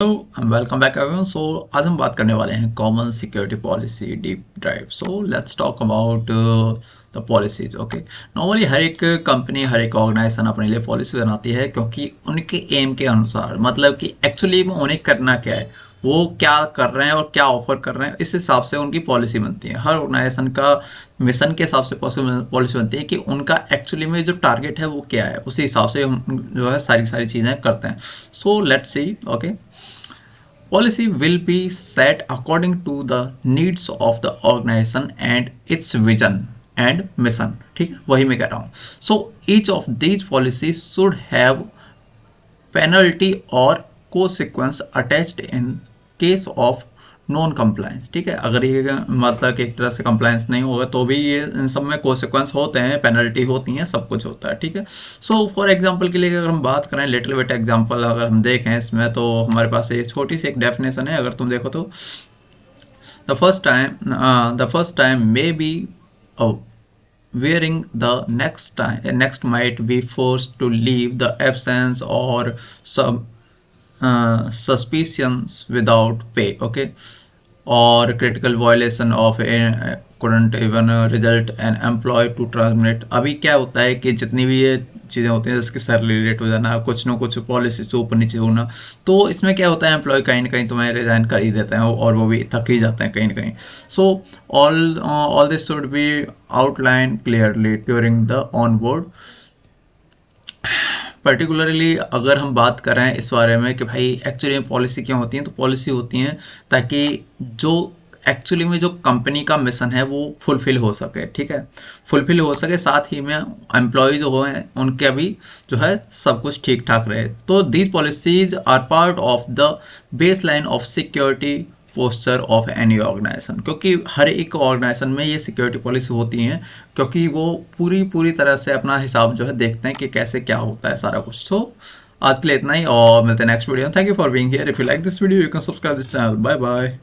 Welcome back everyone. सो आज हम बात करने वाले हैं common security policy deep drive. So let's talk about the policies. Okay, normally हर एक कंपनी, हर एक ऑर्गेनाइजेशन अपने लिए पॉलिसी बनाती है क्योंकि उनके एम के अनुसार, मतलब कि एक्चुअली में उन्हें करना क्या है, वो क्या कर रहे हैं और क्या ऑफर कर रहे हैं, इस हिसाब से उनकी पॉलिसी बनती है। हर ऑर्गेनाइजेशन का मिशन के हिसाब से पॉलिसी बनती है कि उनका एक्चुअली में जो टारगेट है वो क्या है, उसी हिसाब से हम जो है सारी चीज़ें करते हैं। So let's see. Okay, policy will be set according to the needs of the organization and its vision and mission। ठीक है, वही मैं कह रहा हूँ। So each of these policies should have penalty or consequence attached in case of non compliance. ठीक है, अगर ये मतलब कि एक तरह से कंप्लायंस नहीं होगा तो भी ये इन सब में कोसिक्वेंस होते हैं, पेनल्टी होती हैं, सब कुछ होता है। ठीक है, सो फॉर एग्जांपल के लिए अगर हम बात करें, लिटिल बिट एग्जांपल अगर हम देखें इसमें, तो हमारे पास ये छोटी सी एक डेफिनेशन है। अगर तुम देखो तो the first time may be wearing the next might be forced to leave the absence or suspicions without pay। Okay, or critical violation of a couldn't even result an employee to terminate। अभी क्या होता है कि जितनी भी ये चीज़ें होती हैं, जिसके सर रिलेट हो जाना, कुछ ना कुछ पॉलिसी से ऊपर नीचे होना, तो इसमें क्या होता है, एम्प्लॉय कहीं ना कहीं तुम्हें रिजाइन कर ही देते हैं और वो भी थक ही जाते हैं कहीं ना कहीं। So all this should be outline clearly during the on board. Particularly अगर हम बात करें इस बारे में कि भाई एक्चुअली पॉलिसी क्यों होती हैं, तो पॉलिसी होती हैं ताकि जो एक्चुअली में जो कंपनी का मिशन है वो फुलफिल हो सके। ठीक है, फुलफिल हो सके, साथ ही में एम्प्लॉय जो हैं उनके भी जो है सब कुछ ठीक ठाक रहे। तो these policies are part of the baseline of security posture of any organisation. क्योंकि हर एक ऑर्गेनाइजेशन में ये सिक्योरिटी पॉलिसी होती हैं, क्योंकि वो पूरी तरह से अपना हिसाब जो है देखते हैं कि कैसे क्या होता है सारा कुछ। तो आज के लिए इतना ही और मिलते हैं next video. Thank you for being here. If you like this video you can subscribe this channel. Bye bye.